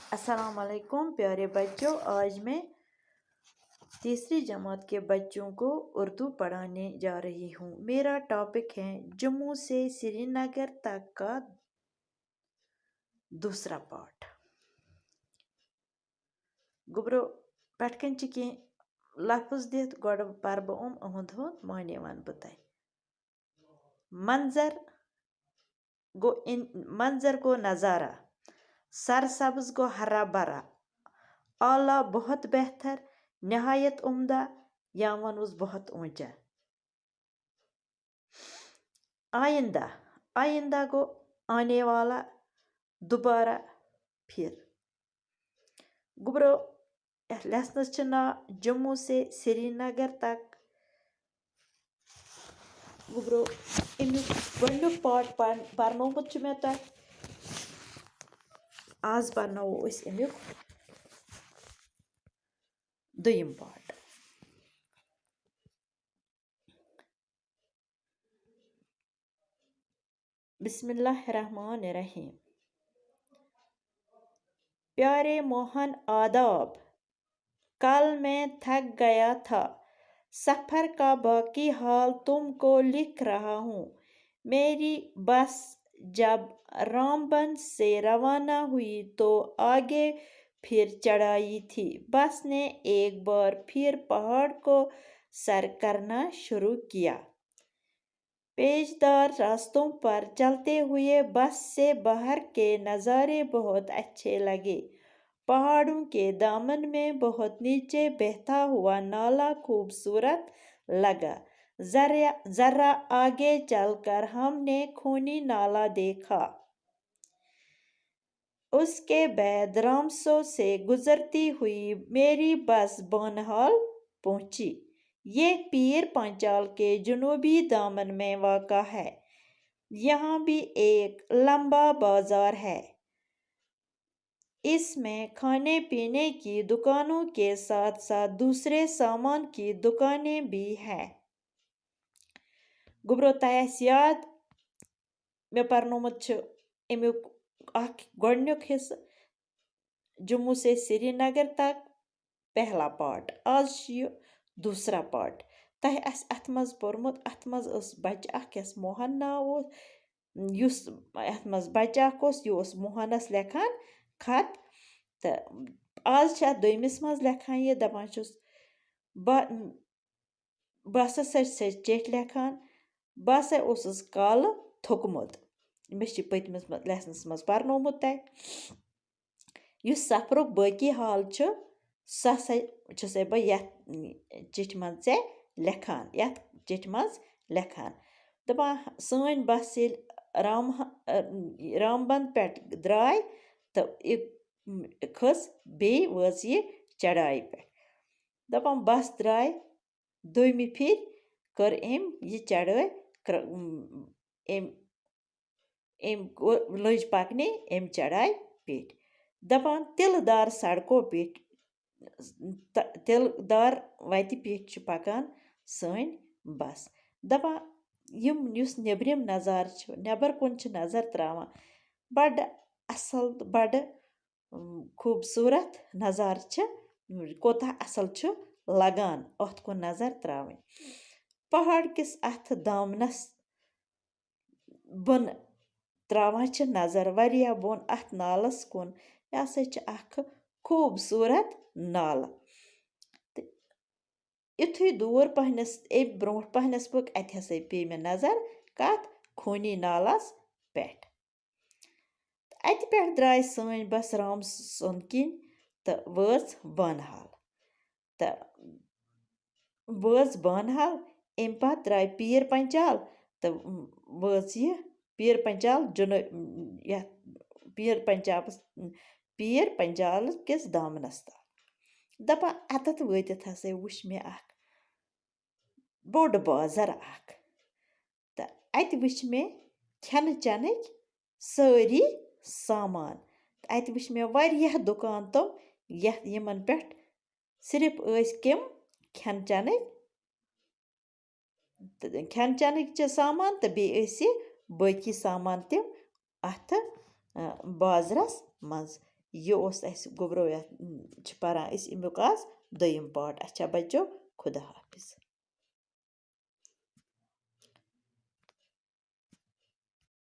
अस्सलाम वालेकुम प्यारे बच्चों। आज मैं तीसरी जमात के बच्चों को उर्दू पढ़ाने जा रही हूँ। मेरा टॉपिक है जम्मू से श्रीनगर तक का दूसरा पार्ट। गुब्रो पटकन की लफ्ज दित गोड़ पर बहद माने वन बह मंजर गो नज़ारा, सरसब्ज गो हरा भरा, आला बहुत बेहतर, नहायत उम्दा या वनुस बहुत ऊंचा। आइंदा, आइंदा गो आने वाला, दोबारा फिर। गुब्रो लेसनस नाव जम्मू से श्रीनगर तक। गुब्रो अमुक गोडनुक पार्ट परनोमुत मे तह, आज परनो अमुक दोयम पार्ट। बिस्मिल्लाहिर्रहमानिर्रहीम। प्यारे मोहन आदाब, कल मैं थक गया था। सफ़र का बाकी हाल तुमको लिख रहा हूँ। मेरी बस जब रामबन से रवाना हुई तो आगे फिर चढ़ाई थी। बस ने एक बार फिर पहाड़ को सर करना शुरू किया। पेचदार रास्तों पर चलते हुए बस से बाहर के नज़ारे बहुत अच्छे लगे। पहाड़ों के दामन में बहुत नीचे बहता हुआ नाला खूबसूरत लगा। जरा आगे चलकर हमने खूनी नाला देखा। उसके बाद रामसो से गुजरती हुई मेरी बस बनहाल पहुंची। ये पीर पंचाल के जनूबी दामन में वाक़ा है। यहाँ भी एक लंबा बाजार है। इसमें खाने पीने की दुकानों के साथ साथ दूसरे सामान की दुकानें भी हैं। गुब्रो तयस याद मे परनोमुत अमुक गोडनुक हिस्सा जम्मू से श्रीनगर तक पहला पार्ट। आज ये दूसरा पार्ट। तह अत मज पोर्मुत, अत मज बच्च अख यस मोहन नाव युस अत मज बच्च अख यह मोहनस लेखान खत। तो आज दोयमिस मज लेखान ये दपान बस चिट्ठ लेखान। बस ओसस काल थोकमुत। मे पतमिस लेसनस मज परनोमुत तह। युस सफरुक बाकी हाल सह बह चिट्ठ मज से लेखान, यथ चिट्ठ मज लेखान। दपान सन बस रामबन पे द्राय तो खस बे वज ये चढ़ाई पे। दपान बस द्राय दोयमि फिर कर ये चढ़ाई लज पकने अम चढ़ाई पेट। दपान तिलदार सड़कों पेट, तिलदार वत पेट पकान सन बस। दपान युस नेबरिम नज़ार नेबर कुन नज़र त्रावान, बड़ असल बड़ खूबसूरत नज़ार कोता असल लगान अत कुन नज़र त्रावन। पहाड़ किस अथ दामनस बन त्रावान नज़र वरिया बोन अथ नालस कुन। यह हसा अख खूबसूरत नाला। युथुई दूर पहनस ब्रोह पहनस पक अत हसा पे मे नज़र कत खूनी नालस पेट। अत पे द्राय सन बस राम सुन किन तो वज बनहाल। तो वज बनहाल अम पत द्राय पीर पंचाल तो वज ये पीर पंचाल पीर पंचाल किस दामनस तल। दपा अतत वतित हसा वुच मे अख बोड़ बाजार अख। तो अत वुच मे खेन चेनक सारी सामान। अत वुच मे वारियाह दुकान तम यमन पे सिर्फ कम खेन चेनक सामान तो बे बाकी सामान तम अथ बाजारस मज। یہِ اوس اَسہِ گوٚبرو یَتھ چھِ پَران أسۍ اَمیُک آز دوٚیِم پاٹ اچھا بَچو خُدا حافِظ